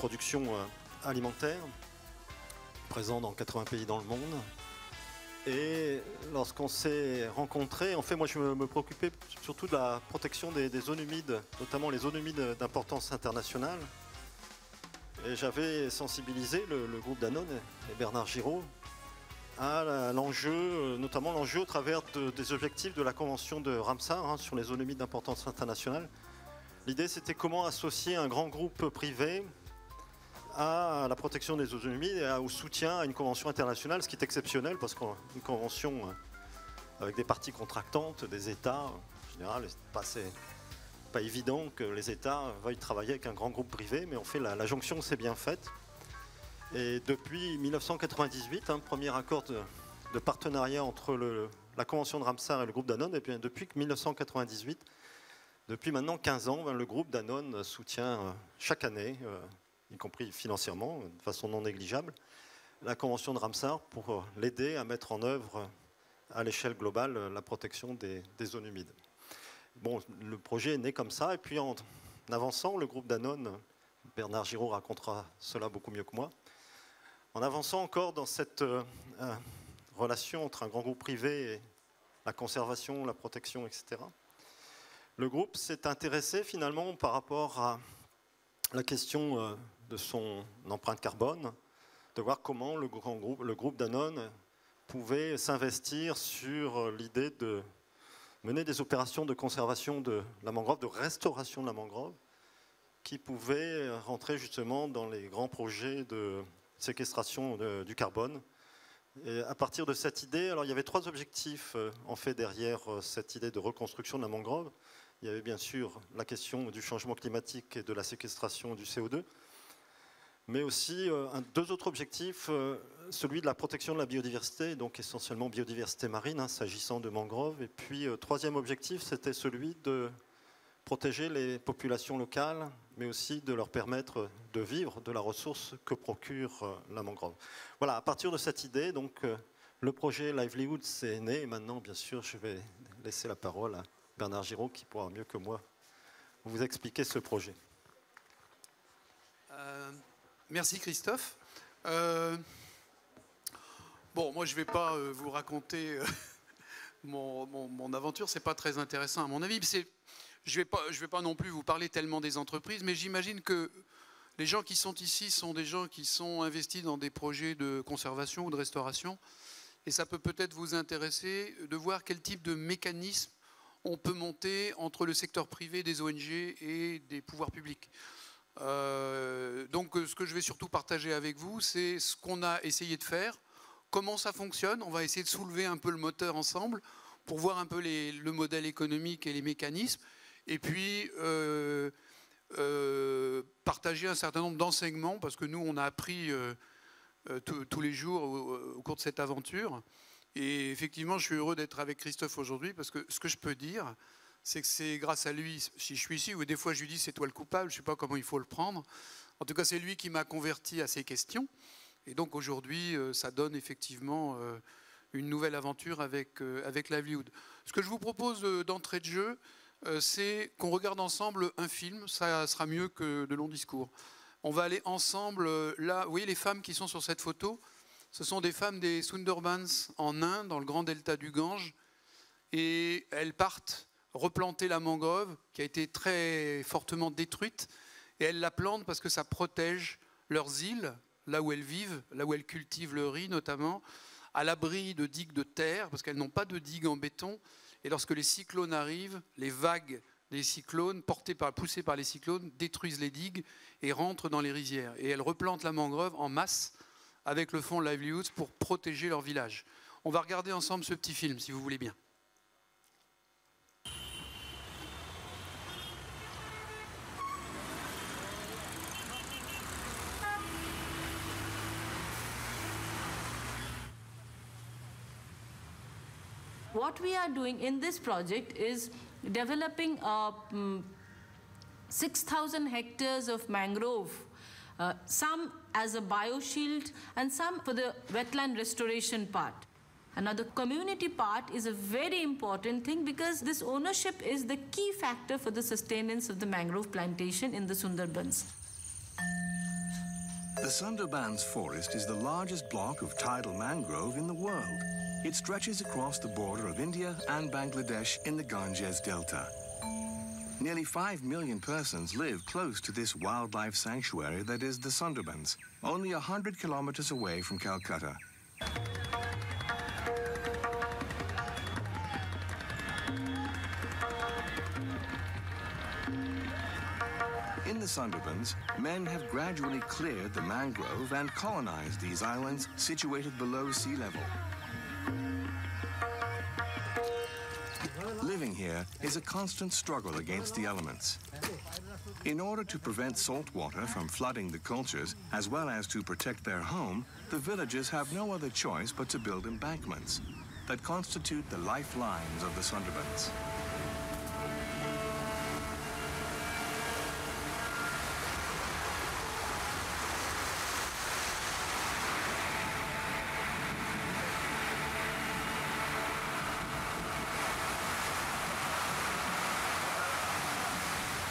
production alimentaire, présent dans 80 pays dans le monde. Et lorsqu'on s'est rencontrés, en fait, moi je me préoccupais surtout de la protection des zones humides, notamment les zones humides d'importance internationale. Et j'avais sensibilisé le groupe Danone et Bernard Giraud à l'enjeu, notamment l'enjeu au travers des objectifs de la Convention de Ramsar sur les zones humides d'importance internationale. L'idée, c'était comment associer un grand groupe privé à la protection des zones humides et au soutien à une convention internationale, ce qui est exceptionnel parce qu'une convention avec des parties contractantes, des États, en général, c'est pas évident que les États veuillent travailler avec un grand groupe privé, mais en fait la jonction s'est bien faite. Et depuis 1998, premier accord de partenariat entre la convention de Ramsar et le groupe Danone, et puis depuis 1998, depuis maintenant 15 ans, le groupe Danone soutient chaque année, y compris financièrement, de façon non négligeable, la convention de Ramsar pour l'aider à mettre en œuvre à l'échelle globale la protection des zones humides. Bon, le projet est né comme ça, et puis en avançant, le groupe Danone, Bernard Giraud racontera cela beaucoup mieux que moi, en avançant encore dans cette relation entre un grand groupe privé et la conservation, la protection, etc., le groupe s'est intéressé finalement par rapport à la question de son empreinte carbone, de voir comment le groupe Danone pouvait s'investir sur l'idée de mener des opérations de conservation de la mangrove, de restauration de la mangrove, qui pouvaient rentrer justement dans les grands projets de séquestration du carbone. Et à partir de cette idée, alors il y avait 3 objectifs en fait derrière cette idée de reconstruction de la mangrove. Il y avait bien sûr la question du changement climatique et de la séquestration du CO2, mais aussi 2 autres objectifs, celui de la protection de la biodiversité, donc essentiellement biodiversité marine, s'agissant de mangroves. Et puis 3e objectif, c'était celui de protéger les populations locales, mais aussi de leur permettre de vivre de la ressource que procure la mangrove. Voilà, à partir de cette idée, donc, le projet Livelihood s'est né. Et maintenant, bien sûr, je vais laisser la parole à Bernard Giraud, qui pourra mieux que moi vous expliquer ce projet. Merci Christophe. Bon, moi je ne vais pas vous raconter mon aventure, c'est pas très intéressant à mon avis. Je vais pas non plus vous parler tellement des entreprises, mais j'imagine que les gens qui sont ici sont des gens qui sont investis dans des projets de conservation ou de restauration, et ça peut peut-être vous intéresser de voir quel type de mécanisme on peut monter entre le secteur privé, des ONG et des pouvoirs publics. Donc ce que je vais surtout partager avec vous, c'est ce qu'on a essayé de faire, comment ça fonctionne. On va essayer de soulever un peu le moteur ensemble pour voir un peu le modèle économique et les mécanismes, et puis partager un certain nombre d'enseignements, parce que nous on a appris tous les jours au cours de cette aventure. Et effectivement, je suis heureux d'être avec Christophe aujourd'hui, parce que ce que je peux dire, c'est que c'est grâce à lui, si je suis ici, ou des fois je lui dis c'est toi le coupable, je ne sais pas comment il faut le prendre. En tout cas, c'est lui qui m'a converti à ces questions. Et donc aujourd'hui, ça donne effectivement une nouvelle aventure avec Livelihood. Ce que je vous propose d'entrée de jeu, c'est qu'on regarde ensemble un film, ça sera mieux que de longs discours. On va aller ensemble, là, vous voyez les femmes qui sont sur cette photo, ce sont des femmes des Sundarbans en Inde, dans le grand delta du Gange, et elles partent replanter la mangrove qui a été très fortement détruite, et elles la plantent parce que ça protège leurs îles, là où elles vivent, là où elles cultivent le riz notamment, à l'abri de digues de terre, parce qu'elles n'ont pas de digues en béton, et lorsque les cyclones arrivent, les vagues des cyclones, poussées par les cyclones, détruisent les digues et rentrent dans les rizières. Et elles replantent la mangrove en masse avec le fonds Livelihoods pour protéger leur village. On va regarder ensemble ce petit film, si vous voulez bien. What we are doing in this project is developing 6,000 hectares of mangrove, some as a bioshield and some for the wetland restoration part. And now the community part is a very important thing, because this ownership is the key factor for the sustenance of the mangrove plantation in the Sundarbans. The Sundarbans forest is the largest block of tidal mangrove in the world. It stretches across the border of India and Bangladesh in the Ganges Delta. Nearly 5 million persons live close to this wildlife sanctuary that is the Sundarbans, only 100 kilometers away from Calcutta. In the Sundarbans, men have gradually cleared the mangrove and colonized these islands situated below sea level. Living here is a constant struggle against the elements. In order to prevent salt water from flooding the cultures, as well as to protect their home, the villagers have no other choice but to build embankments that constitute the lifelines of the Sundarbans.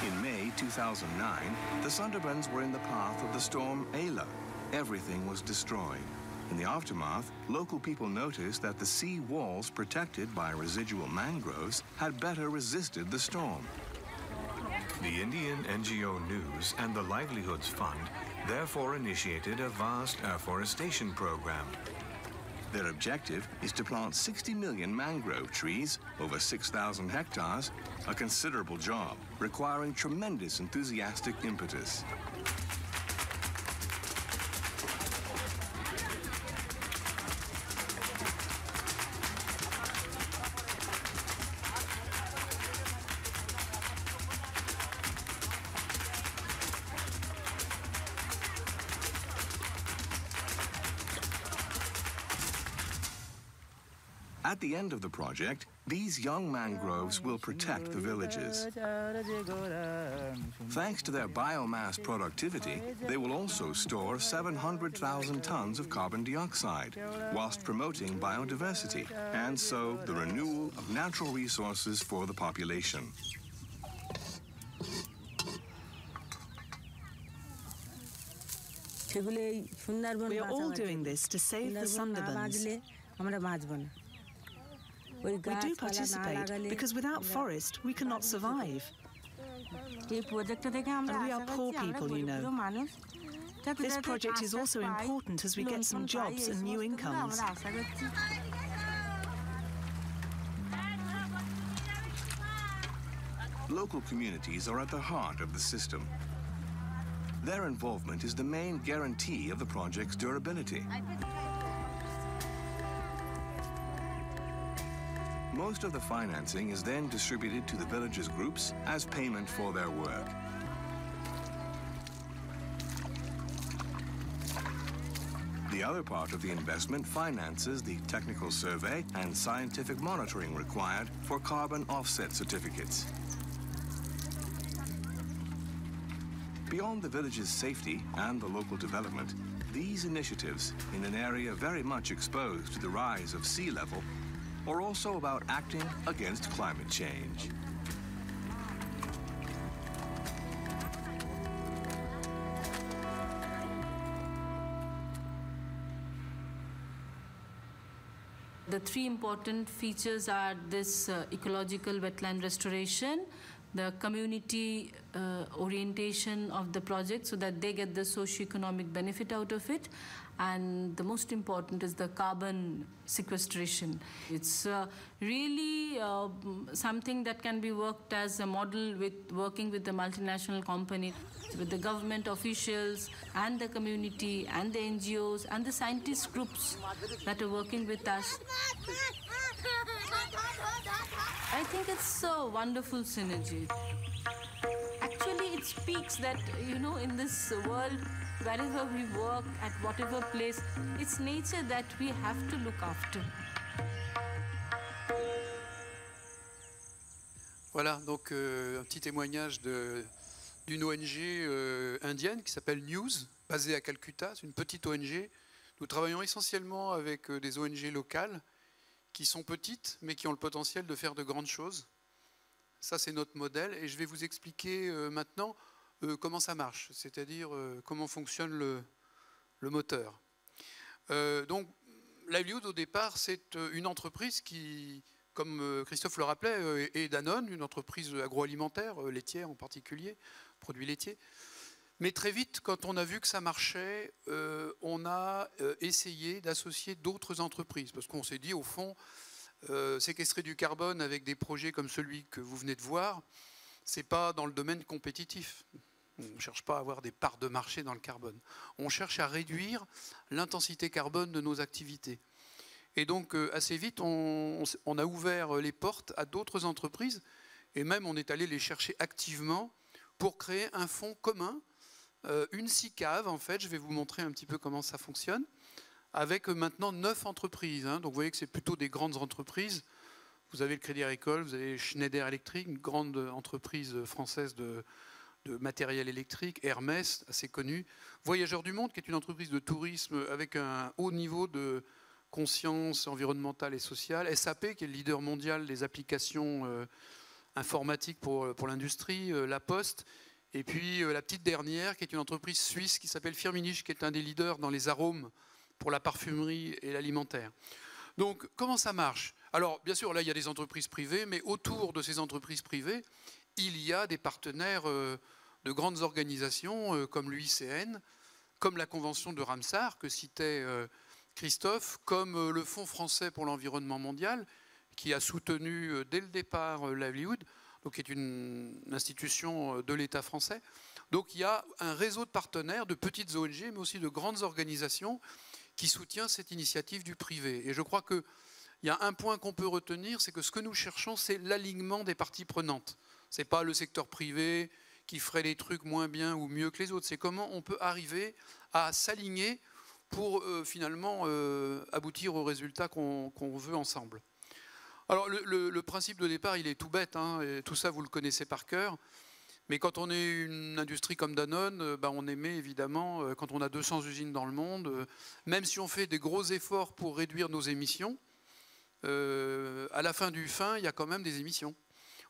In May 2009, the Sundarbans were in the path of the storm Ayla. Everything was destroyed. In the aftermath, local people noticed that the sea walls protected by residual mangroves had better resisted the storm. The Indian NGO News and the Livelihoods Fund therefore initiated a vast afforestation program. Their objective is to plant 60 million mangrove trees, over 6,000 hectares, a considerable job requiring tremendous enthusiastic impetus. At the end of the project, these young mangroves will protect the villages. Thanks to their biomass productivity, they will also store 700,000 tons of carbon dioxide, whilst promoting biodiversity, and so the renewal of natural resources for the population. We are all doing this to save the Sundarbans. We do participate because without forest, we cannot survive. And we are poor people, you know. This project is also important as we get some jobs and new incomes. Local communities are at the heart of the system. Their involvement is the main guarantee of the project's durability. Most of the financing is then distributed to the villagers' groups as payment for their work. The other part of the investment finances the technical survey and scientific monitoring required for carbon offset certificates. Beyond the village's safety and the local development, these initiatives, in an area very much exposed to the rise of sea level, are also about acting against climate change. The three important features are this ecological wetland restoration, the community orientation of the project so that they get the socio-economic benefit out of it, and the most important is the carbon sequestration. It's really something that can be worked as a model with working with the multinational company, with the government officials and the community and the NGOs and the scientist groups that are working with us. I think it's a wonderful synergy. Actually, it speaks that, you know, in this world, wherever we work, at whatever place, it's nature that we have to look after. Voilà, donc un petit témoignage d'une ONG indienne qui s'appelle News, basée à Calcutta. C'est une petite ONG. Nous travaillons essentiellement avec des ONG locales qui sont petites, mais qui ont le potentiel de faire de grandes choses. Ça, c'est notre modèle. Et je vais vous expliquer maintenant comment ça marche, c'est-à-dire comment fonctionne le moteur. Donc, Livelihood, au départ, c'est une entreprise qui, comme Christophe le rappelait, est Danone, une entreprise agroalimentaire, laitière en particulier, produits laitiers. Mais très vite, quand on a vu que ça marchait, on a essayé d'associer d'autres entreprises. Parce qu'on s'est dit, au fond, séquestrer du carbone avec des projets comme celui que vous venez de voir, ce n'est pas dans le domaine compétitif. On ne cherche pas à avoir des parts de marché dans le carbone. On cherche à réduire l'intensité carbone de nos activités. Et donc, assez vite, on a ouvert les portes à d'autres entreprises. Et même, on est allé les chercher activement pour créer un fonds commun, une SICAV, en fait. Je vais vous montrer un petit peu comment ça fonctionne. Avec maintenant 9 entreprises. Donc vous voyez que c'est plutôt des grandes entreprises. Vous avez le Crédit Agricole, vous avez Schneider Electric, une grande entreprise française de matériel électrique, Hermès, assez connue. Voyageurs du Monde, qui est une entreprise de tourisme avec un haut niveau de conscience environnementale et sociale. SAP, qui est le leader mondial des applications informatiques pour l'industrie. La Poste. Et puis la petite dernière, qui est une entreprise suisse qui s'appelle Firmenich, qui est un des leaders dans les arômes pour la parfumerie et l'alimentaire. Donc, comment ça marche? Alors, bien sûr, là, il y a des entreprises privées, mais autour de ces entreprises privées, il y a des partenaires de grandes organisations comme l'UICN, comme la Convention de Ramsar, que citait Christophe, comme le Fonds français pour l'environnement mondial, qui a soutenu dès le départ Livelihood, donc qui est une institution de l'État français. Donc, il y a un réseau de partenaires, de petites ONG, mais aussi de grandes organisations qui soutient cette initiative du privé. Et je crois qu'il y a un point qu'on peut retenir, c'est que ce que nous cherchons, c'est l'alignement des parties prenantes. Ce n'est pas le secteur privé qui ferait les trucs moins bien ou mieux que les autres. C'est comment on peut arriver à s'aligner pour finalement aboutir au résultat qu'on veut ensemble. Alors le principe de départ, il est tout bête, et tout ça vous le connaissez par cœur. Mais quand on est une industrie comme Danone, on émet évidemment, quand on a 200 usines dans le monde, même si on fait des gros efforts pour réduire nos émissions, à la fin du fin, il y a quand même des émissions.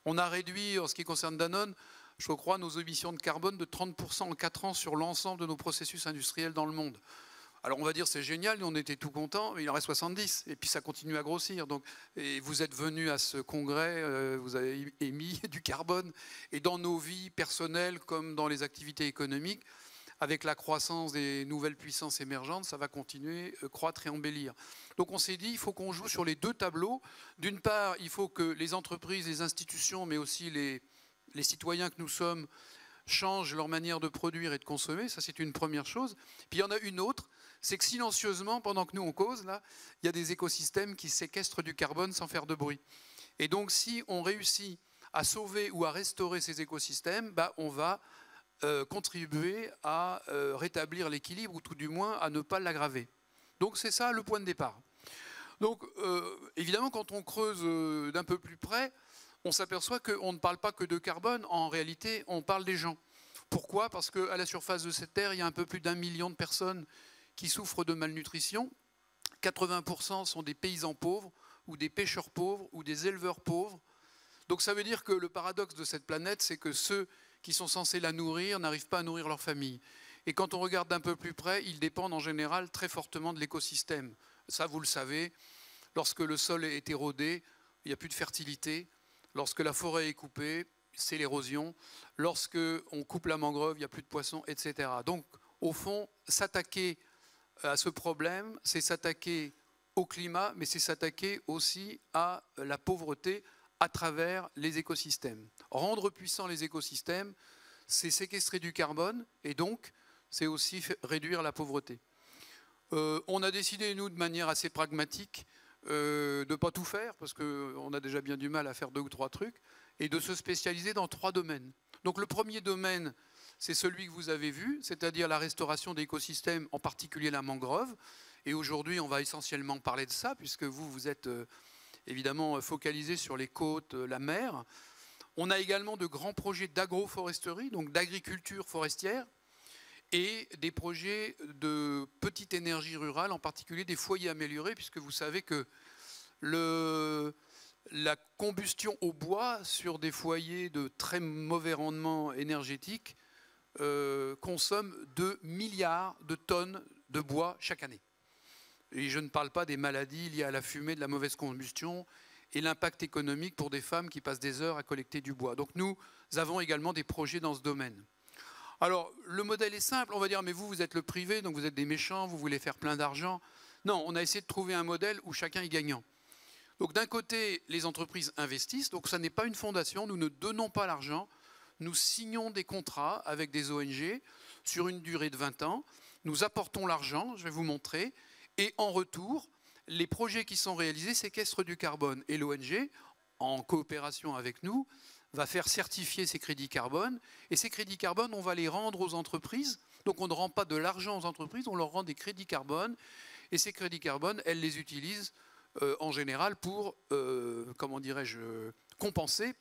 On a réduit, en ce qui concerne Danone, je crois, nos émissions de carbone de 30% en 4 ans sur l'ensemble de nos processus industriels dans le monde. Alors on va dire c'est génial, nous on était tout contents, mais il en reste 70, et puis ça continue à grossir. Donc, et vous êtes venus à ce congrès, vous avez émis du carbone, et dans nos vies personnelles comme dans les activités économiques, avec la croissance des nouvelles puissances émergentes, ça va continuer à croître et embellir. Donc on s'est dit, il faut qu'on joue sur les deux tableaux. D'une part, il faut que les entreprises, les institutions, mais aussi les citoyens que nous sommes, changent leur manière de produire et de consommer. Ça, c'est une première chose. Puis il y en a une autre, c'est que silencieusement, pendant que nous on cause, là, il y a des écosystèmes qui séquestrent du carbone sans faire de bruit. Et donc si on réussit à sauver ou à restaurer ces écosystèmes, on va contribuer à rétablir l'équilibre, ou tout du moins à ne pas l'aggraver. Donc c'est ça le point de départ. Donc évidemment, quand on creuse d'un peu plus près, on s'aperçoit qu'on ne parle pas que de carbone, en réalité on parle des gens. Pourquoi? Parce qu'à la surface de cette terre, il y a un peu plus d'1 million de personnes qui souffrent de malnutrition. 80% sont des paysans pauvres, ou des pêcheurs pauvres, ou des éleveurs pauvres. Donc ça veut dire que le paradoxe de cette planète, c'est que ceux qui sont censés la nourrir n'arrivent pas à nourrir leur famille. Et quand on regarde d'un peu plus près, ils dépendent en général très fortement de l'écosystème. Ça, vous le savez, lorsque le sol est érodé, il n'y a plus de fertilité. Lorsque la forêt est coupée, c'est l'érosion. Lorsque on coupe la mangrove, il n'y a plus de poissons, etc. Donc, au fond, s'attaquer à ce problème, c'est s'attaquer au climat, mais c'est s'attaquer aussi à la pauvreté à travers les écosystèmes. Rendre puissants les écosystèmes, c'est séquestrer du carbone, et donc, c'est aussi réduire la pauvreté. On a décidé, nous, de manière assez pragmatique, de ne pas tout faire, parce qu'on a déjà bien du mal à faire 2 ou 3 trucs, et de se spécialiser dans 3 domaines. Donc le premier domaine, c'est celui que vous avez vu, c'est-à-dire la restauration d'écosystèmes, en particulier la mangrove. Et aujourd'hui, on va essentiellement parler de ça, puisque vous êtes évidemment focalisé sur les côtes, la mer. On a également de grands projets d'agroforesterie, donc d'agriculture forestière, et des projets de petite énergie rurale, en particulier des foyers améliorés, puisque vous savez que la combustion au bois sur des foyers de très mauvais rendement énergétique consomme 2 milliards de tonnes de bois chaque année. Et je ne parle pas des maladies liées à la fumée, de la mauvaise combustion et l'impact économique pour des femmes qui passent des heures à collecter du bois. Donc nous avons également des projets dans ce domaine. Alors le modèle est simple, on va dire mais vous êtes le privé, donc vous êtes des méchants, vous voulez faire plein d'argent. Non, on a essayé de trouver un modèle où chacun est gagnant. Donc d'un côté, les entreprises investissent, donc ça n'est pas une fondation, nous ne donnons pas l'argent, nous signons des contrats avec des ONG sur une durée de 20 ans, nous apportons l'argent, je vais vous montrer, et en retour, les projets qui sont réalisés séquestrent du carbone. Et l'ONG, en coopération avec nous, va faire certifier ces crédits carbone. Et ces crédits carbone, on va les rendre aux entreprises. Donc on ne rend pas de l'argent aux entreprises, on leur rend des crédits carbone. Et ces crédits carbone, elles les utilisent en général pour, comment dirais-je, compenser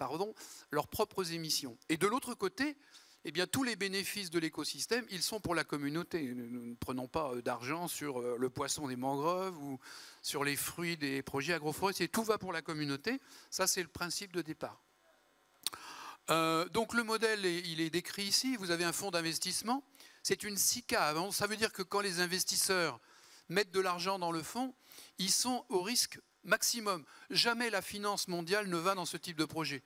leurs propres émissions. Et de l'autre côté, eh bien, tous les bénéfices de l'écosystème, ils sont pour la communauté. Nous ne prenons pas d'argent sur le poisson des mangroves ou sur les fruits des projets agroforestiers. Tout va pour la communauté. Ça, c'est le principe de départ. Donc le modèle, il est décrit ici. Vous avez un fonds d'investissement. C'est une SICA. Ça veut dire que quand les investisseurs mettent de l'argent dans le fonds, ils sont au risque maximum. Jamais la finance mondiale ne va dans ce type de projet.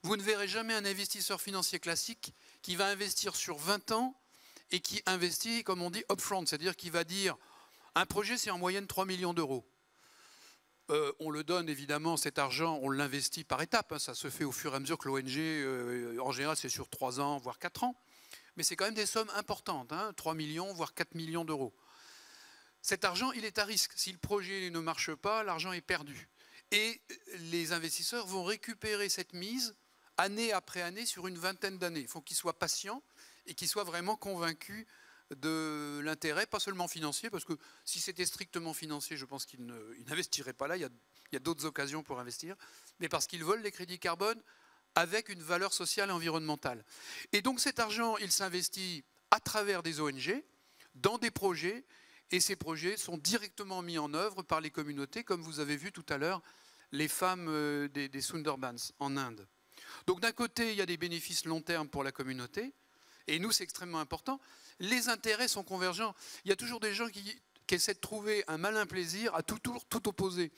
Vous ne verrez jamais un investisseur financier classique qui va investir sur 20 ans et qui investit, comme on dit, upfront, c'est-à-dire qu'il va dire un projet, c'est en moyenne 3 millions d'euros. On le donne évidemment, cet argent, on l'investit par étapes. Hein, ça se fait au fur et à mesure que l'ONG, en général, c'est sur 3 ans, voire 4 ans. Mais c'est quand même des sommes importantes, hein, 3 millions, voire 4 millions d'euros. Cet argent, il est à risque. Si le projet ne marche pas, l'argent est perdu. Et les investisseurs vont récupérer cette mise année après année sur une vingtaine d'années. Il faut qu'ils soient patients et qu'ils soient vraiment convaincus de l'intérêt, pas seulement financier, parce que si c'était strictement financier, je pense qu'ils n'investiraient pas là, il y a d'autres occasions pour investir, mais parce qu'ils veulent les crédits carbone avec une valeur sociale et environnementale. Et donc cet argent, il s'investit à travers des ONG, dans des projets, et ces projets sont directement mis en œuvre par les communautés, comme vous avez vu tout à l'heure, les femmes des Sundarbans en Inde. Donc d'un côté, il y a des bénéfices long terme pour la communauté, et nous, c'est extrêmement important. Les intérêts sont convergents. Il y a toujours des gens qui essaient de trouver un malin plaisir à tout opposer.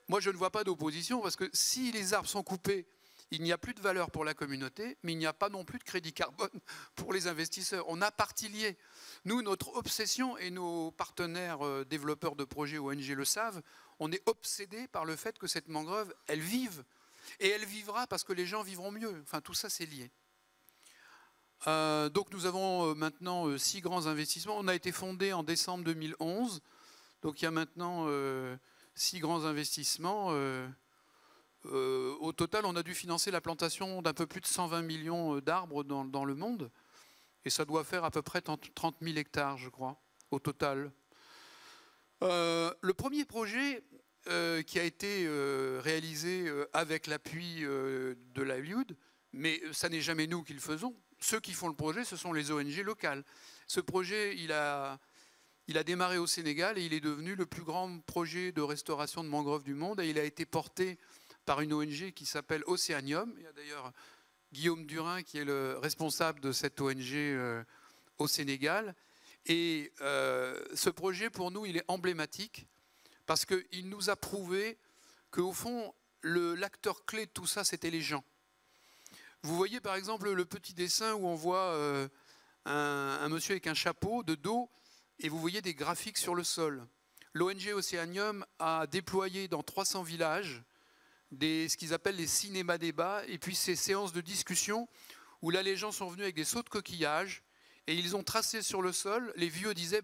Moi, je ne vois pas d'opposition, parce que si les arbres sont coupés, il n'y a plus de valeur pour la communauté, mais il n'y a pas non plus de crédit carbone pour les investisseurs. On a partie liée. Nous, notre obsession, et nos partenaires développeurs de projets ONG le savent, on est obsédés par le fait que cette mangrove, elle vive. Et elle vivra parce que les gens vivront mieux. Enfin, tout ça, c'est lié. Donc nous avons maintenant 6 grands investissements. On a été fondé en décembre 2011. Donc il y a maintenant 6 grands investissements. Au total, on a dû financer la plantation d'un peu plus de 120 millions d'arbres dans le monde. Et ça doit faire à peu près 30 000 hectares, je crois, au total. Le premier projet qui a été réalisé avec l'appui de Livelihood, mais ça n'est jamais nous qui le faisons. Ceux qui font le projet, ce sont les ONG locales. Ce projet, il a démarré au Sénégal et il est devenu le plus grand projet de restauration de mangroves du monde. Et il a été porté par une ONG qui s'appelle Océanium. Il y a d'ailleurs Guillaume Durin qui est le responsable de cette ONG au Sénégal. Et ce projet, pour nous, il est emblématique parce qu'il nous a prouvé qu'au fond, l'acteur clé de tout ça, c'était les gens. Vous voyez par exemple le petit dessin où on voit un monsieur avec un chapeau de dos et vous voyez des graphiques sur le sol. L'ONG Océanium a déployé dans 300 villages ce qu'ils appellent les cinémas-débats et puis ces séances de discussion où là les gens sont venus avec des seaux de coquillages et ils ont tracé sur le sol. Les vieux disaient,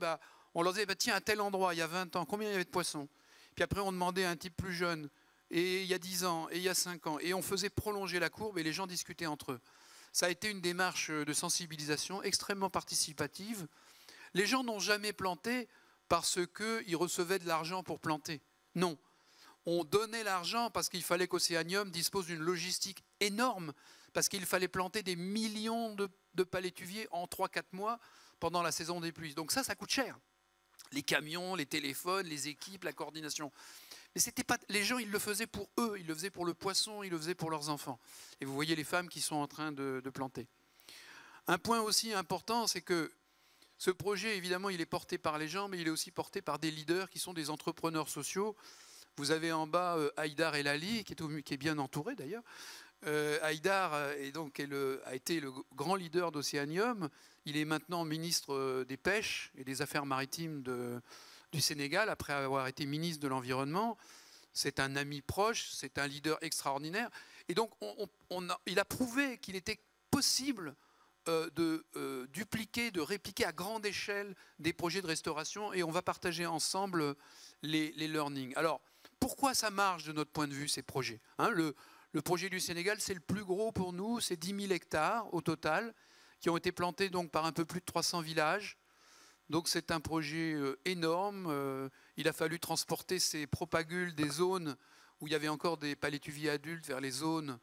on leur disait, tiens, à tel endroit, il y a 20 ans, combien il y avait de poissons? Puis après on demandait à un type plus jeune, et il y a 10 ans, et il y a 5 ans. Et on faisait prolonger la courbe et les gens discutaient entre eux. Ça a été une démarche de sensibilisation extrêmement participative. Les gens n'ont jamais planté parce qu'ils recevaient de l'argent pour planter. Non. On donnait l'argent parce qu'il fallait qu'Océanium dispose d'une logistique énorme, parce qu'il fallait planter des millions de palétuviers en 3-4 mois pendant la saison des pluies. Donc ça coûte cher. Les camions, les téléphones, les équipes, la coordination. Mais c'était pas, les gens, ils le faisaient pour eux, ils le faisaient pour le poisson, ils le faisaient pour leurs enfants. Et vous voyez les femmes qui sont en train de planter. Un point aussi important, c'est que Ce projet, évidemment, il est porté par les gens, mais il est aussi porté par des leaders qui sont des entrepreneurs sociaux. Vous avez en bas Haïdar Elali, qui est bien entouré d'ailleurs. Haïdar a été le grand leader d'Océanium. Il est maintenant ministre des Pêches et des Affaires maritimes du Sénégal, après avoir été ministre de l'Environnement. C'est un ami proche, c'est un leader extraordinaire. Et donc, il a prouvé qu'il était possible de dupliquer, de répliquer à grande échelle des projets de restauration, et on va partager ensemble les learnings. Alors, pourquoi ça marche de notre point de vue, ces projets, hein, le projet du Sénégal, c'est le plus gros pour nous, c'est 10 000 hectares au total, qui ont été plantés donc, par un peu plus de 300 villages. Donc c'est un projet énorme. Il a fallu transporter ces propagules des zones où il y avait encore des palétuviers adultes vers les zones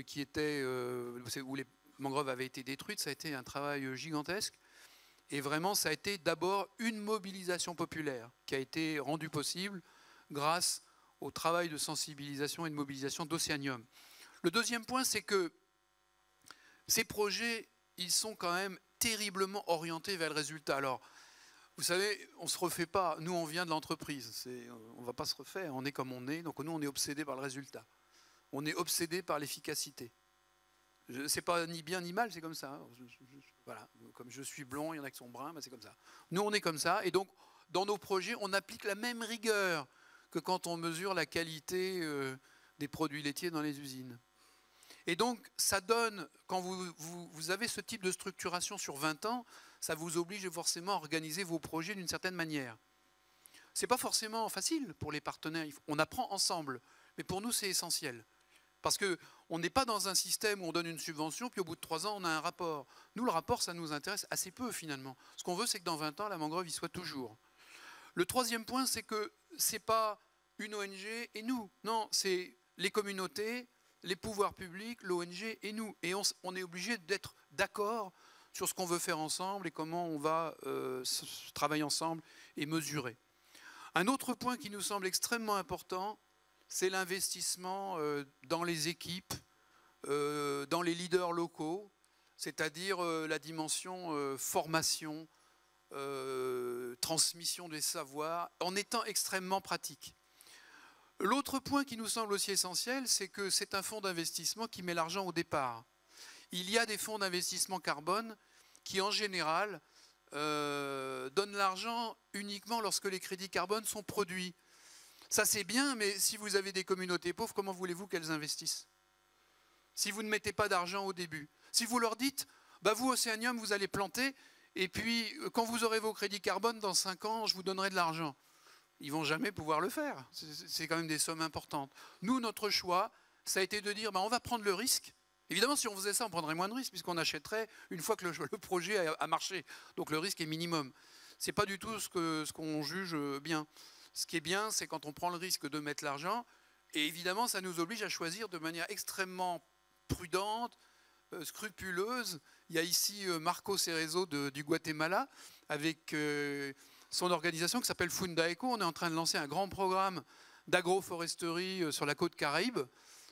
qui étaient, où les mangroves avaient été détruites. Ça a été un travail gigantesque. Et vraiment, ça a été d'abord une mobilisation populaire qui a été rendue possible grâce au travail de sensibilisation et de mobilisation d'Océanium. Le deuxième point, c'est que ces projets, ils sont quand même terriblement orientés vers le résultat. Alors, vous savez, on ne se refait pas. Nous, on vient de l'entreprise. On ne va pas se refaire. On est comme on est. Donc, nous, on est obsédé par le résultat. On est obsédé par l'efficacité. Ce n'est pas ni bien ni mal, c'est comme ça. Voilà. Comme je suis blond, il y en a qui sont bruns, ben c'est comme ça. Nous, on est comme ça. Et donc, dans nos projets, on applique la même rigueur que quand on mesure la qualité des produits laitiers dans les usines. Et donc, ça donne, quand vous avez ce type de structuration sur 20 ans, ça vous oblige forcément à organiser vos projets d'une certaine manière. Ce n'est pas forcément facile pour les partenaires, on apprend ensemble, mais pour nous, c'est essentiel. Parce qu'on n'est pas dans un système où on donne une subvention, puis au bout de 3 ans, on a un rapport. Nous, le rapport, ça nous intéresse assez peu, finalement. Ce qu'on veut, c'est que dans 20 ans, la mangrove y soit toujours. Le troisième point, c'est que ce n'est pas une ONG et nous. Non, c'est les communautés, les pouvoirs publics, l'ONG et nous. Et on est obligé d'être d'accord sur ce qu'on veut faire ensemble et comment on va travailler ensemble et mesurer. Un autre point qui nous semble extrêmement important, c'est l'investissement dans les équipes, dans les leaders locaux, c'est-à-dire la dimension formation, transmission des savoirs, en étant extrêmement pratique. L'autre point qui nous semble aussi essentiel, c'est que c'est un fonds d'investissement qui met l'argent au départ. Il y a des fonds d'investissement carbone qui, en général, donnent l'argent uniquement lorsque les crédits carbone sont produits. Ça, c'est bien, mais si vous avez des communautés pauvres, comment voulez-vous qu'elles investissent? Si vous ne mettez pas d'argent au début. Si vous leur dites, bah vous, Océanium, vous allez planter, et puis quand vous aurez vos crédits carbone, dans 5 ans, je vous donnerai de l'argent. Ils ne vont jamais pouvoir le faire. C'est quand même des sommes importantes. Nous, notre choix, ça a été de dire, bah, on va prendre le risque. Évidemment, si on faisait ça, on prendrait moins de risques, puisqu'on achèterait une fois que le projet a marché. Donc le risque est minimum. Ce n'est pas du tout ce qu'on juge bien. Ce qui est bien, c'est quand on prend le risque de mettre l'argent, et évidemment, ça nous oblige à choisir de manière extrêmement prudente, scrupuleuse. Il y a ici Marco Cerezo du Guatemala, avec son organisation qui s'appelle Fundaeco. On est en train de lancer un grand programme d'agroforesterie sur la côte Caraïbe.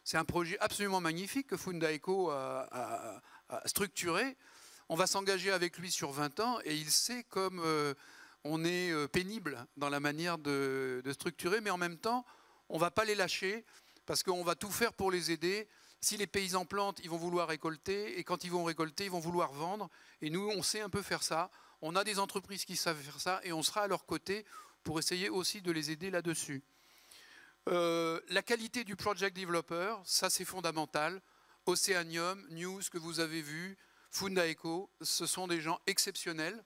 C'est un projet absolument magnifique que Fundaeco a structuré. On va s'engager avec lui sur 20 ans, et il sait comme on est pénible dans la manière de structurer, mais en même temps, on ne va pas les lâcher, parce qu'on va tout faire pour les aider. Si les paysans plantent, ils vont vouloir récolter, et quand ils vont récolter, ils vont vouloir vendre. Et nous, on sait un peu faire ça. On a des entreprises qui savent faire ça, et on sera à leur côté pour essayer aussi de les aider là-dessus. La qualité du project developer, ça c'est fondamental. Océanium, News que vous avez vu, Fundaeco, ce sont des gens exceptionnels.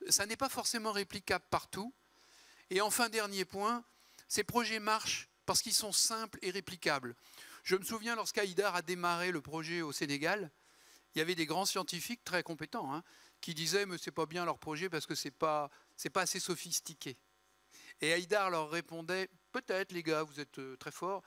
Ça n'est pas forcément réplicable partout. Et enfin, dernier point, ces projets marchent parce qu'ils sont simples et réplicables. Je me souviens, lorsqu'Haïdar a démarré le projet au Sénégal, il y avait des grands scientifiques très compétents hein, qui disaient « mais c'est pas bien leur projet parce que c'est pas assez sophistiqué ». Et Haïdar leur répondait « peut-être les gars, vous êtes très forts,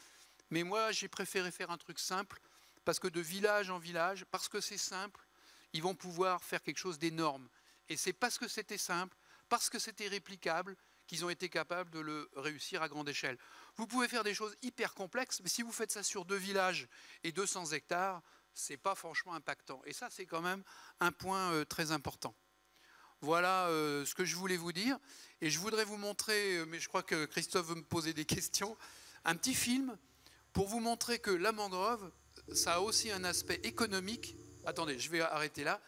mais moi j'ai préféré faire un truc simple parce que de village en village, parce que c'est simple, ils vont pouvoir faire quelque chose d'énorme. Et c'est parce que c'était simple, parce que c'était réplicable, qu'ils ont été capables de le réussir à grande échelle. Vous pouvez faire des choses hyper complexes, mais si vous faites ça sur 2 villages et 200 hectares, ce n'est pas franchement impactant. Et ça, c'est quand même un point très important. Voilà ce que je voulais vous dire. Et je voudrais vous montrer, mais je crois que Christophe veut me poser des questions, un petit film pour vous montrer que la mangrove, ça a aussi un aspect économique. Attendez, je vais arrêter là.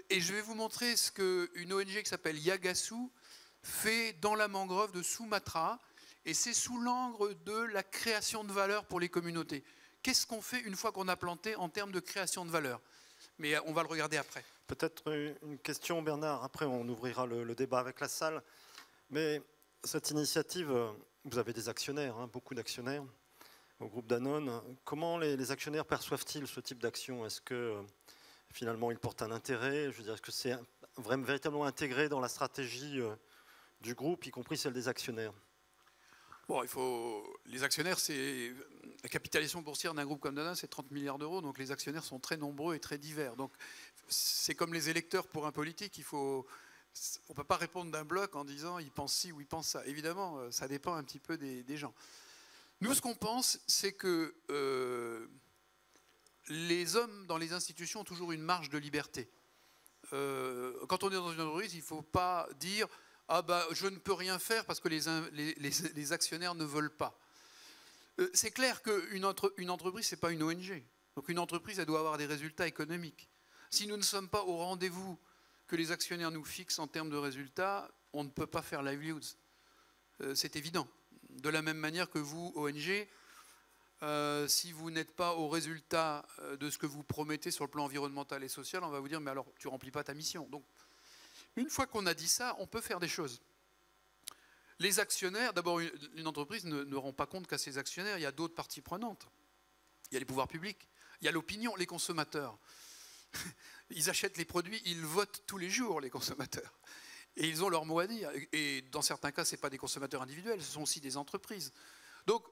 Et je vais vous montrer ce qu'une ONG qui s'appelle Yagasu fait dans la mangrove de Sumatra. Et c'est sous l'angle de la création de valeur pour les communautés. Qu'est-ce qu'on fait une fois qu'on a planté en termes de création de valeur? Mais on va le regarder après. Peut-être une question, Bernard. Après, on ouvrira le débat avec la salle. Mais cette initiative, vous avez des actionnaires, hein, beaucoup d'actionnaires au groupe Danone. Comment les actionnaires perçoivent-ils ce type d'action? Est-ce que finalement ils portent un intérêt? Je veux dire, est-ce que c'est véritablement intégré dans la stratégie du groupe, y compris celle des actionnaires? Bon, les actionnaires, c'est la capitalisation boursière d'un groupe comme Danone, c'est 30 milliards d'euros, donc les actionnaires sont très nombreux et très divers. Donc c'est comme les électeurs pour un politique, on ne peut pas répondre d'un bloc en disant il pense ci ou il pense ça. Évidemment, ça dépend un petit peu des gens. Nous, ce qu'on pense, c'est que les hommes dans les institutions ont toujours une marge de liberté. Quand on est dans une entreprise, il ne faut pas dire « Ah bah, je ne peux rien faire parce que les actionnaires ne veulent pas ». C'est clair qu'une entreprise, ce n'est pas une ONG. Donc une entreprise, elle doit avoir des résultats économiques. Si nous ne sommes pas au rendez-vous que les actionnaires nous fixent en termes de résultats, on ne peut pas faire livelihoods. C'est évident. De la même manière que vous, ONG, si vous n'êtes pas au résultat de ce que vous promettez sur le plan environnemental et social, on va vous dire « mais alors tu ne remplis pas ta mission ». Donc, une fois qu'on a dit ça, on peut faire des choses. Les actionnaires, d'abord, une entreprise ne rend pas compte qu'à ses actionnaires, il y a d'autres parties prenantes. Il y a les pouvoirs publics, il y a l'opinion, les consommateurs. Ils achètent les produits, ils votent tous les jours, les consommateurs. Et ils ont leur mot à dire. Et dans certains cas, ce n'est pas des consommateurs individuels, ce sont aussi des entreprises. Donc,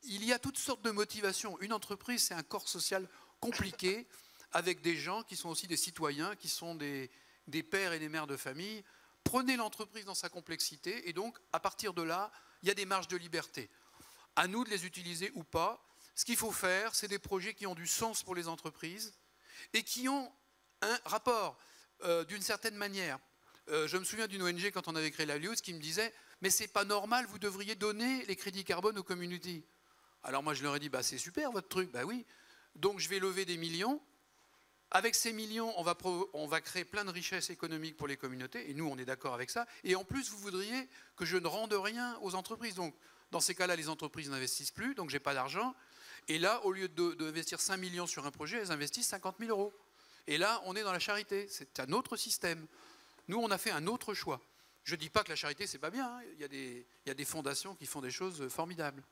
il y a toutes sortes de motivations. Une entreprise, c'est un corps social compliqué, avec des gens qui sont aussi des citoyens, qui sont des pères et des mères de famille. Prenez l'entreprise dans sa complexité, et donc, à partir de là, il y a des marges de liberté. À nous de les utiliser ou pas. Ce qu'il faut faire, c'est des projets qui ont du sens pour les entreprises, et qui ont un rapport, d'une certaine manière. Je me souviens d'une ONG, quand on avait créé la Lius, qui me disait « mais c'est pas normal, vous devriez donner les crédits carbone aux communautés ». Alors moi je leur ai dit bah, « c'est super votre truc ». Bah oui, donc je vais lever des millions. Avec ces millions, on va créer plein de richesses économiques pour les communautés, et nous on est d'accord avec ça. Et en plus, vous voudriez que je ne rende rien aux entreprises. Donc dans ces cas-là, les entreprises n'investissent plus, donc j'ai pas d'argent. Et là, au lieu d'investir 5 millions sur un projet, elles investissent 50 000 euros. Et là, on est dans la charité. C'est un autre système. Nous, on a fait un autre choix. Je ne dis pas que la charité, c'est pas bien. Hein. Il y a des fondations qui font des choses formidables.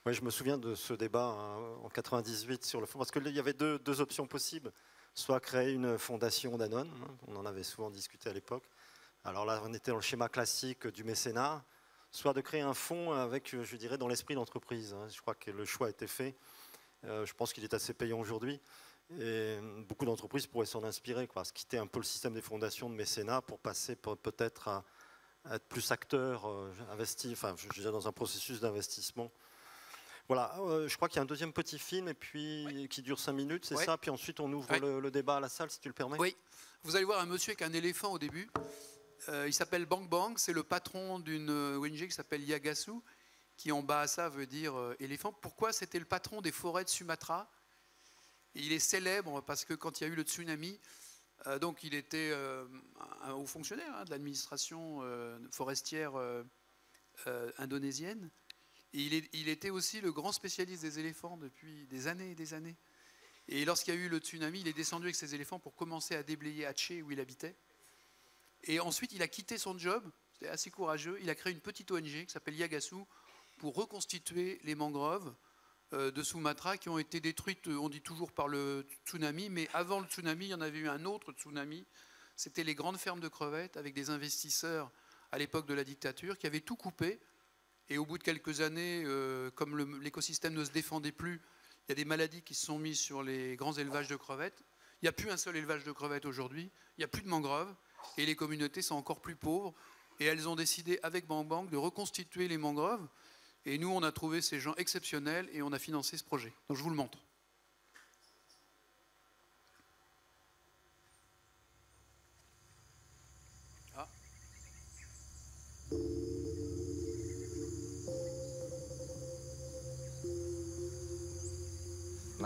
Oui, je me souviens de ce débat hein, en 98 sur le fond, parce qu'il y avait deux options possibles. Soit créer une fondation Danone, hein, on en avait souvent discuté à l'époque. Alors là, on était dans le schéma classique du mécénat. Soit de créer un fonds avec, je dirais, dans l'esprit d'entreprise. Hein. Je crois que le choix a été fait. Je pense qu'il est assez payant aujourd'hui. Et beaucoup d'entreprises pourraient s'en inspirer, quoi, quitter un peu le système des fondations de mécénat pour passer peut-être à être plus acteur, investi, enfin, je veux dire, dans un processus d'investissement. Voilà, je crois qu'il y a un deuxième petit film et puis, oui, qui dure 5 minutes, c'est ça. Puis ensuite, on ouvre le débat à la salle, si tu le permets. Oui, vous allez voir un monsieur avec un éléphant au début. Il s'appelle Bang Bang, c'est le patron d'une ONG qui s'appelle Yagasu, qui en Bahasa veut dire éléphant. Pourquoi? C'était le patron des forêts de Sumatra. Et il est célèbre parce que quand il y a eu le tsunami, donc il était un haut fonctionnaire hein, de l'administration forestière indonésienne. Et il était aussi le grand spécialiste des éléphants depuis des années et des années. Et lorsqu'il y a eu le tsunami, il est descendu avec ses éléphants pour commencer à déblayer Aceh où il habitait. Et ensuite, il a quitté son job, c'était assez courageux, il a créé une petite ONG qui s'appelle Yagasu pour reconstituer les mangroves de Sumatra qui ont été détruites, on dit toujours par le tsunami, mais avant le tsunami, il y en avait eu un autre tsunami. C'était les grandes fermes de crevettes avec des investisseurs à l'époque de la dictature qui avaient tout coupé. Et au bout de quelques années, comme l'écosystème ne se défendait plus, il y a des maladies qui se sont mises sur les grands élevages de crevettes. Il n'y a plus un seul élevage de crevettes aujourd'hui, il n'y a plus de mangroves, et les communautés sont encore plus pauvres. Et elles ont décidé, avec Bang Bang, de reconstituer les mangroves. Et nous, on a trouvé ces gens exceptionnels et on a financé ce projet. Donc je vous le montre.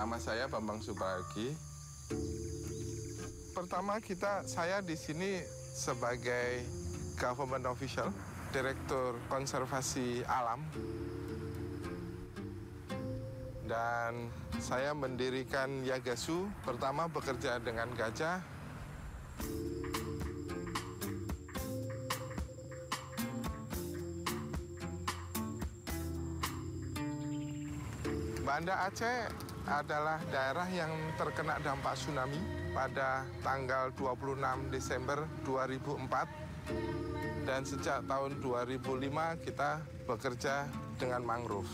Nama saya Bambang Supargi. Pertama saya di sini sebagai government official, Direktur Konservasi Alam. Dan saya mendirikan Yagasu, pertama bekerja dengan gajah. Banda Aceh adalah daerah yang terkena dampak tsunami pada tanggal 26 Desember 2004. Dan sejak tahun 2005 kita bekerja dengan mangrove.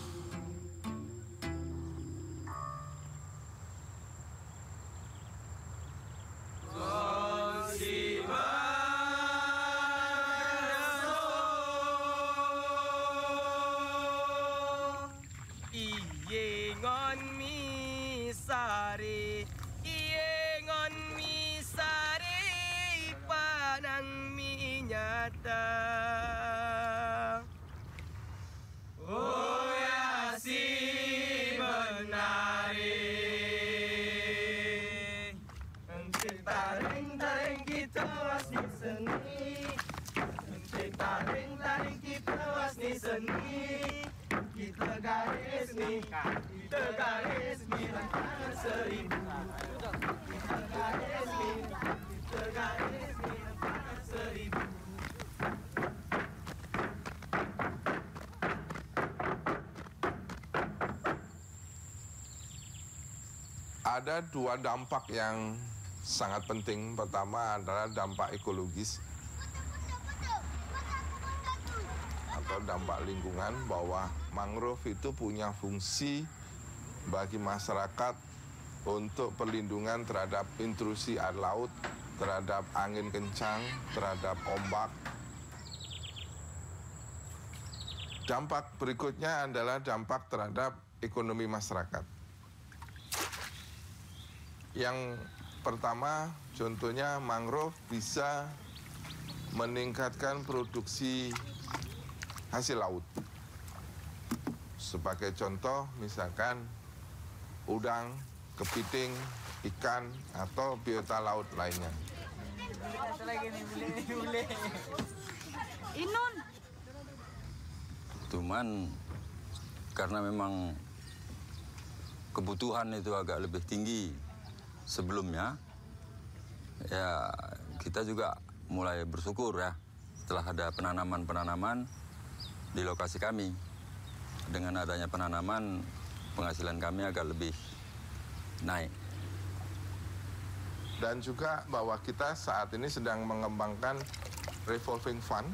Ada dua dampak yang sangat penting. Pertama adalah dampak ekologis atau dampak lingkungan, bahwa mangrove itu punya fungsi bagi masyarakat untuk perlindungan terhadap intrusi air laut, terhadap angin kencang, terhadap ombak. Dampak berikutnya adalah dampak terhadap ekonomi masyarakat. Yang pertama, contohnya mangrove bisa meningkatkan produksi hasil laut. Sebagai contoh, misalkan udang, kepiting, ikan, atau biota laut lainnya. Cuman karena memang kebutuhan itu agak lebih tinggi sebelumnya, ya kita juga mulai bersyukur ya setelah ada penanaman-penanaman di lokasi kami. Dengan adanya penanaman, penghasilan kami agak lebih naik. Dan juga bahwa kita saat ini sedang mengembangkan revolving fund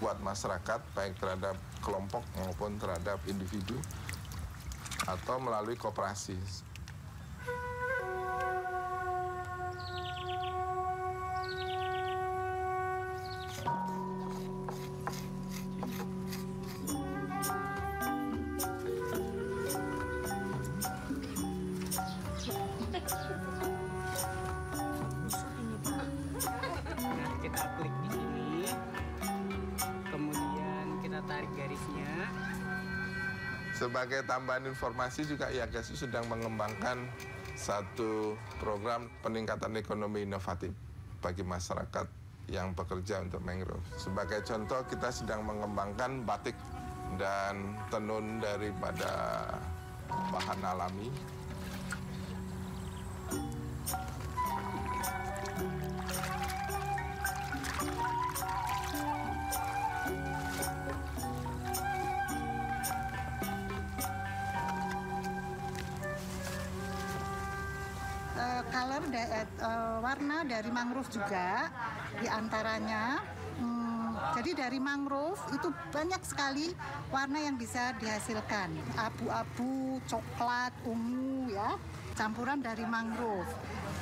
buat masyarakat, baik terhadap kelompok maupun terhadap individu, atau melalui koperasi. Kita klik di sini, kemudian kita tarik garisnya. Sebagai tambahan informasi juga Yagasu sedang mengembangkan satu program peningkatan ekonomi inovatif bagi masyarakat yang bekerja untuk mangrove. Sebagai contoh, kita sedang mengembangkan batik dan tenun daripada bahan alami. Warna dari mangrove juga diantaranya. Jadi dari mangrove itu banyak sekali warna yang bisa dihasilkan. Abu-abu, coklat, ungu ya, campuran dari mangrove.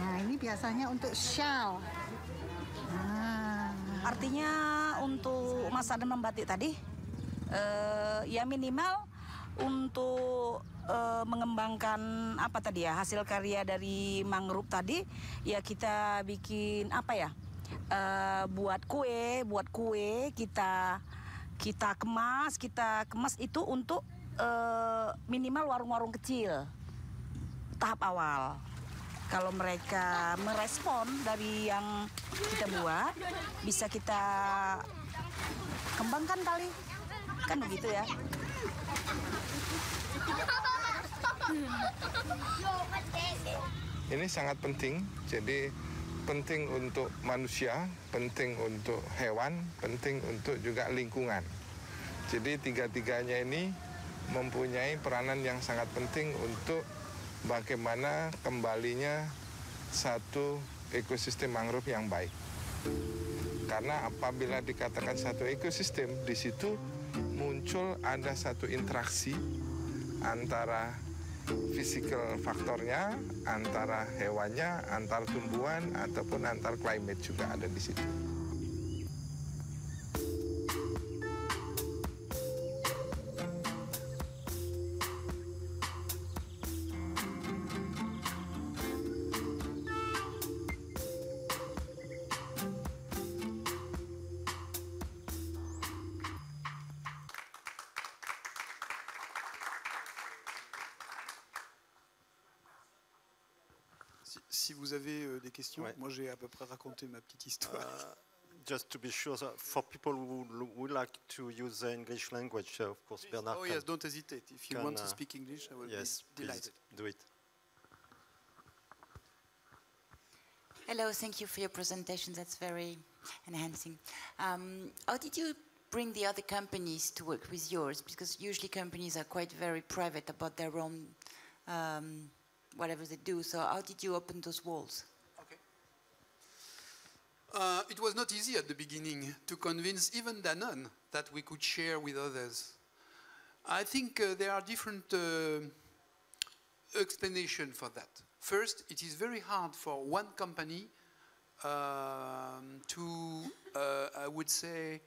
Nah ini biasanya untuk shawl. Artinya untuk masa depan batik tadi, ya minimal untuk mengembangkan apa tadi ya, hasil karya dari mangrove tadi, ya kita bikin apa ya, buat kue kita kemas itu untuk minimal warung-warung kecil. tahap awal. Kalau mereka merespon dari yang kita buat, bisa kita kembangkan kali. Kan begitu ya. Ini sangat penting, jadi penting untuk manusia, penting untuk hewan, penting untuk juga lingkungan. Jadi tiga-tiganya ini mempunyai peranan yang sangat penting untuk bagaimana kembalinya satu ekosistem mangrove yang baik. Karena apabila dikatakan satu ekosistem, di situ muncul ada satu interaksi antara physical faktornya, antara hewannya, antar tumbuhan, ataupun antar climate juga ada di situ. Si vous avez des questions, moi j'ai à peu près raconté ma petite histoire. Just to be sure, for people who would like to use the English language, of course, Bernard. Oh yes, don't hesitate. If you want to speak English, I will be delighted. Do it. Hello, thank you for your presentation. That's very enhancing. How did you bring the other companies to work with yours? Because usually companies are quite very private about their own whatever they do. So how did you open those walls? Okay. It was not easy at the beginning to convince even Danone that we could share with others. I think there are different explanations for that. First, it is very hard for one company to, I would say,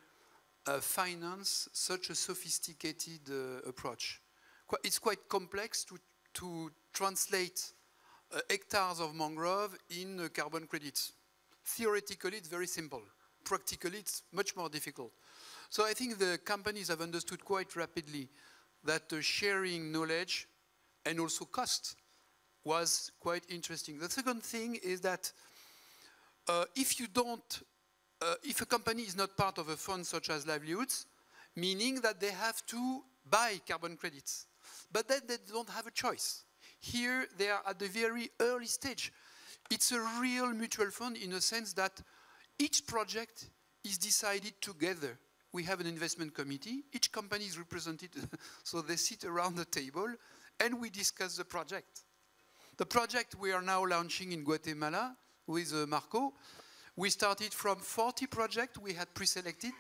finance such a sophisticated approach. It's quite complex to translate hectares of mangrove in carbon credits. Theoretically, it's very simple. Practically, it's much more difficult. So I think the companies have understood quite rapidly that sharing knowledge and also cost was quite interesting. The second thing is that if a company is not part of a fund such as Livelihoods, meaning that they have to buy carbon credits, but then they don't have a choice. Here, they are at the very early stage. It's a real mutual fund in a sense that each project is decided together. We have an investment committee. Each company is represented, so they sit around the table, and we discuss the project. The project we are now launching in Guatemala with Marco, we started from 40 projects we had pre-selected,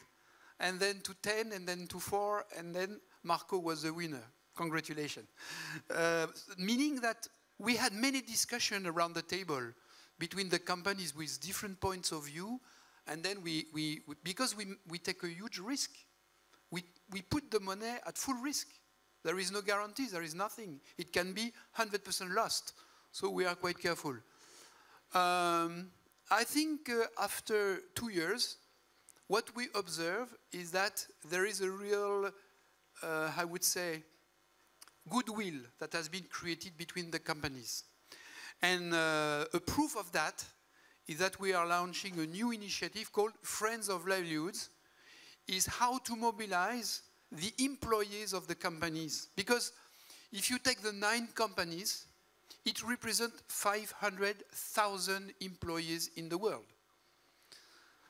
and then to 10, and then to 4, and then Marco was the winner. Congratulations. Meaning that we had many discussions around the table between the companies with different points of view, and then because we take a huge risk, we put the money at full risk. There is no guarantee, there is nothing. It can be 100% lost, so we are quite careful. I think after 2 years, what we observe is that there is a real, I would say, goodwill that has been created between the companies. And a proof of that is that we are launching a new initiative called Friends of Livelihoods, is how to mobilize the employees of the companies. Because if you take the 9 companies, it represents 500,000 employees in the world.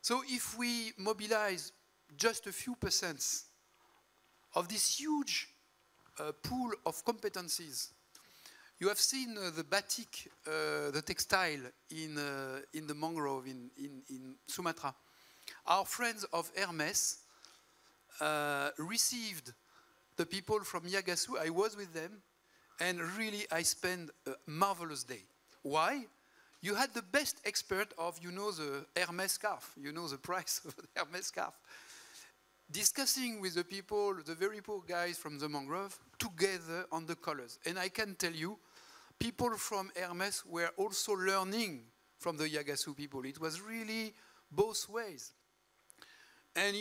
So if we mobilize just a few % of this huge pool of competencies. You have seen the batik, the textile in the mangrove in Sumatra. Our friends of Hermes received the people from Yagasu. I was with them, and really I spent a marvelous day. Why? You had the best expert of, the Hermes scarf, the price of the Hermes scarf, discussing with the people, the very poor guys from the mangrove, together on the colors. And I can tell you, people from Hermes were also learning from the Yagasu people. It was really both ways. And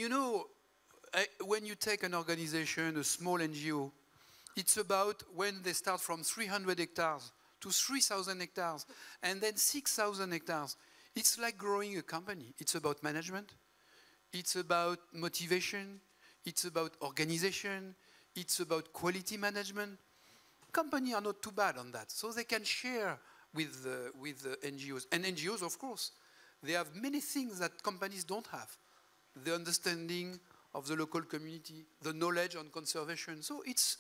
when you take an organization, a small NGO, it's about when they start from 300 hectares to 3,000 hectares, and then 6,000 hectares. It's like growing a company. It's about management, it's about motivation, it's about organization, it's about quality management. Companies are not too bad on that, so they can share with the NGOs. And NGOs, of course, they have many things that companies don't have. The understanding of the local community, the knowledge on conservation. So it's,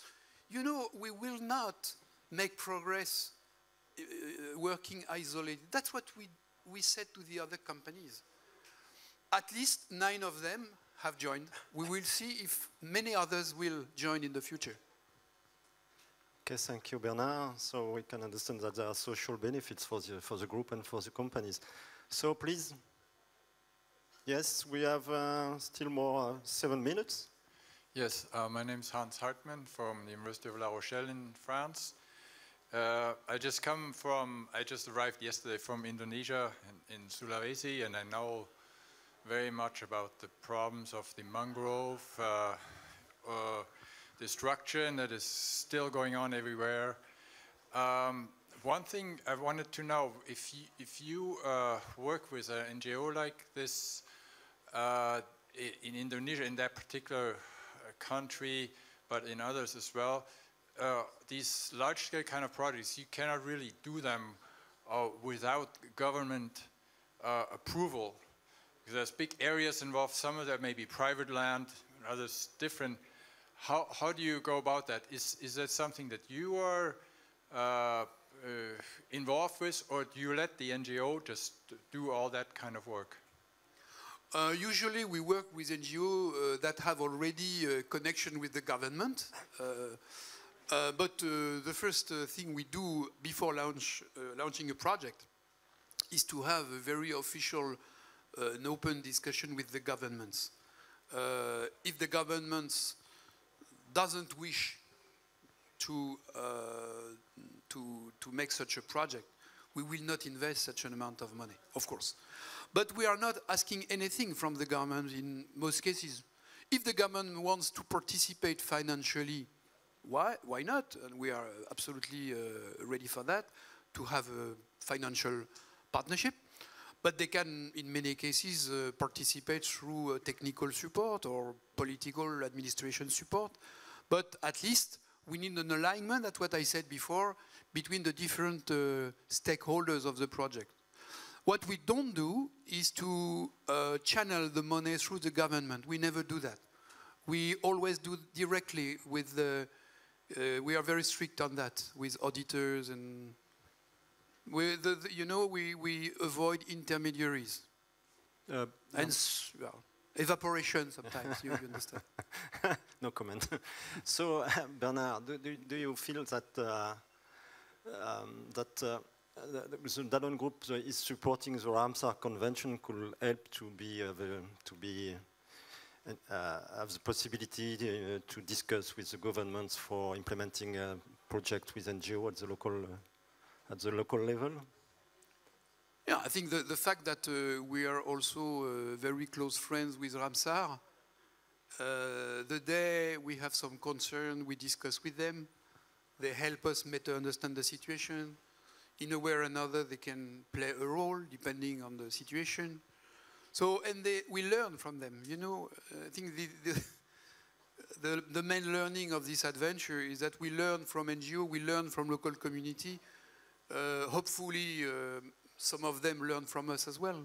you know, we will not make progress working isolated. That's what we said to the other companies. At least 9 of them have joined. We will see if many others will join in the future. Okay, thank you, Bernard. So we can understand that there are social benefits for the group and for the companies. So please, yes, we have still more 7 minutes. Yes, my name is Hans Hartmann from the University of La Rochelle in France. I just arrived yesterday from Indonesia in Sulawesi, and I know very much about the problems of the mangrove destruction that is still going on everywhere. One thing I wanted to know, if you work with an NGO like this in Indonesia, in that particular country, but in others as well, these large-scale kind of projects, you cannot really do them without government approval. Because there's big areas involved, some of that may be private land, others different. How do you go about that? Is that something that you are involved with, or do you let the NGO just do all that kind of work? Usually we work with NGOs that have already a connection with the government. But the first thing we do before launching a project is to have a very official an open discussion with the governments. If the governments doesn't wish to make such a project, we will not invest such an amount of money, of course. But we are not asking anything from the government in most cases. If the government wants to participate financially, why not? And we are absolutely ready for that, to have a financial partnership. But they can, in many cases, participate through technical support or political administration support. But at least we need an alignment, that's what I said before, between the different stakeholders of the project. What we don't do is to channel the money through the government. We never do that. We always do directly with the, we are very strict on that, with auditors and you know, we avoid intermediaries. Hence, well, evaporation sometimes, you understand. No comment. So, Bernard, do you feel that the Danone Group is supporting the Ramsar Convention could help to have the possibility to discuss with the governments for implementing a project with NGO at the local level? Yeah, I think the fact that we are also very close friends with Ramsar, the day we have some concern, we discuss with them. They help us better understand the situation. In a way or another, they can play a role depending on the situation. So, and we learn from them. You know, I think the main learning of this adventure is that we learn from NGO, we learn from local community. Hopefully, some of them learn from us as well.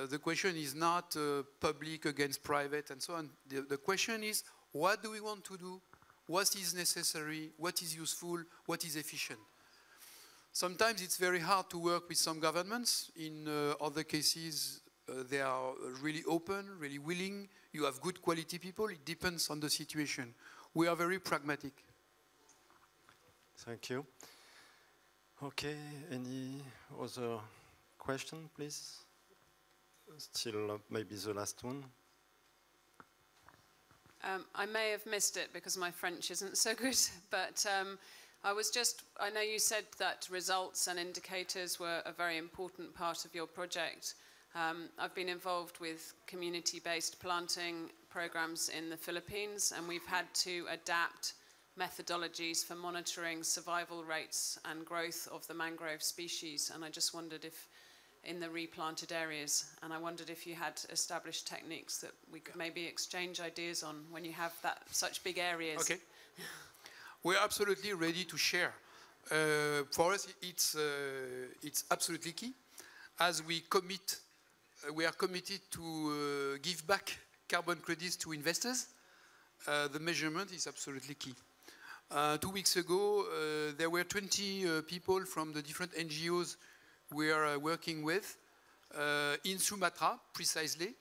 The question is not public against private and so on. The question is, what do we want to do? What is necessary? What is useful? What is efficient? Sometimes it's very hard to work with some governments. In other cases, they are really open, really willing. You have good quality people. It depends on the situation. We are very pragmatic. Thank you. Okay, any other question, please? Still maybe the last one. I may have missed it because my French isn't so good, but I know you said that results and indicators were a very important part of your project. I've been involved with community-based planting programs in the Philippines, and we've had to adapt methodologies for monitoring survival rates and growth of the mangrove species, and I just wondered if in the replanted areas, and I wondered if you had established techniques that we could maybe exchange ideas on when you have such big areas. Okay. We're absolutely ready to share. For us, it's absolutely key. As we are committed to give back carbon credits to investors. The measurement is absolutely key. 2 weeks ago, there were 20 people from the different NGOs we are working with in Sumatra, precisely.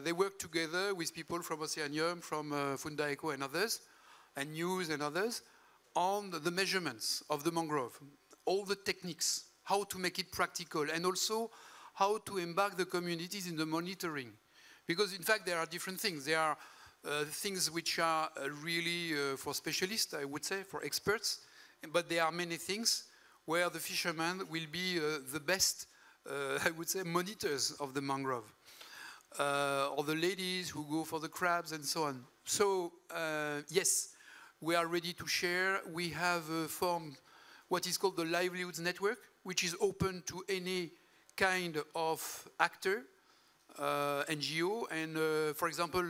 They work together with people from Oceanium, from Fundaeco and others, and News and others, on the measurements of the mangrove, all the techniques, how to make it practical, and also how to embark the communities in the monitoring. Because in fact, there are different things. There are things which are really for specialists, I would say, for experts, but there are many things where the fishermen will be the best, I would say, monitors of the mangrove. Or the ladies who go for the crabs and so on. So, yes, we are ready to share. We have formed what is called the Livelihoods Network, which is open to any kind of actor, NGO. And for example,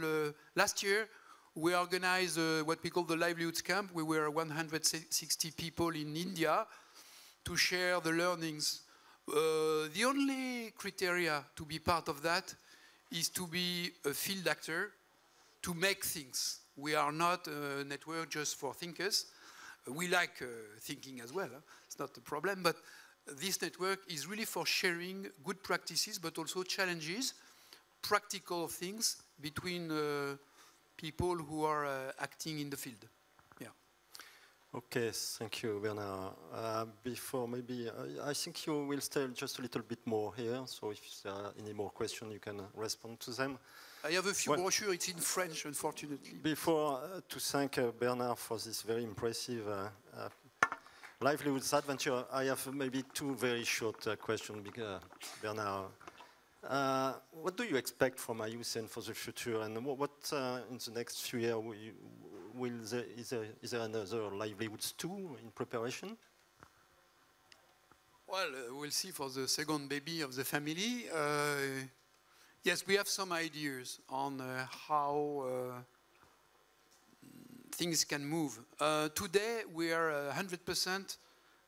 last year, we organized what we call the Livelihoods Camp. We were 160 people in India to share the learnings. The only criteria to be part of that is to be a field actor, to make things. We are not a network just for thinkers. We like thinking as well, it's not a problem, but this network is really for sharing good practices, but also challenges, practical things between people who are acting in the field. Yeah. Okay, thank you, Bernard. Before maybe, I think you will stay just a little bit more here, so if there are any more questions, you can respond to them. I have a few brochures, it's in French, unfortunately. Before, to thank Bernard for this very impressive livelihoods adventure, I have maybe two very short questions, Bernard. What do you expect from IUCN for the future, and what in the next few years is there another livelihoods 2 in preparation? Well, we'll see for the second baby of the family. Yes, we have some ideas on how things can move. Today, we are 100%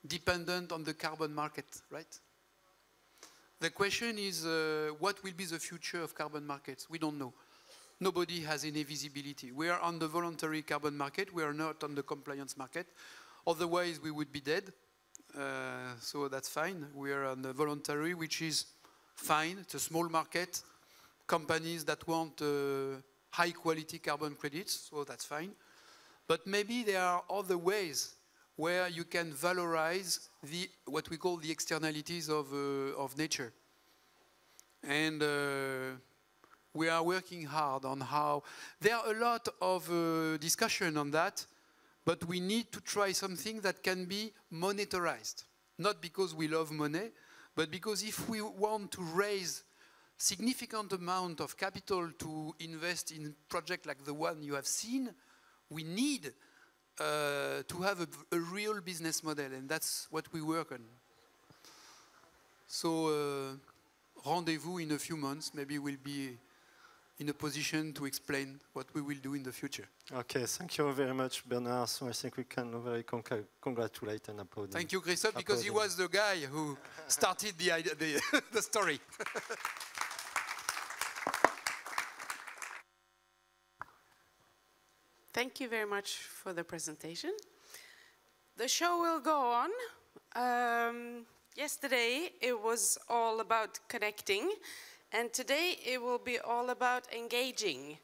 dependent on the carbon market, right? The question is, what will be the future of carbon markets? We don't know. Nobody has any visibility. We are on the voluntary carbon market. We are not on the compliance market. Otherwise, we would be dead. So that's fine. We are on the voluntary, which is fine. It's a small market. Companies that want high quality carbon credits, so that's fine. But maybe there are other ways where you can valorize what we call the externalities of nature. And we are working hard on how. There are a lot of discussion on that, but we need to try something that can be monetized. Not because we love money, but because if we want to raise significant amount of capital to invest in projects like the one you have seen, we need to have a real business model, and that's what we work on. So rendezvous in a few months, maybe we'll be in a position to explain what we will do in the future. Okay, thank you very much, Bernard. So I think we can very congratulate and applaud. Thank you, Christophe, because he was the guy who started the idea, the story. Thank you very much for the presentation. The show will go on. Yesterday it was all about connecting, and today it will be all about engaging.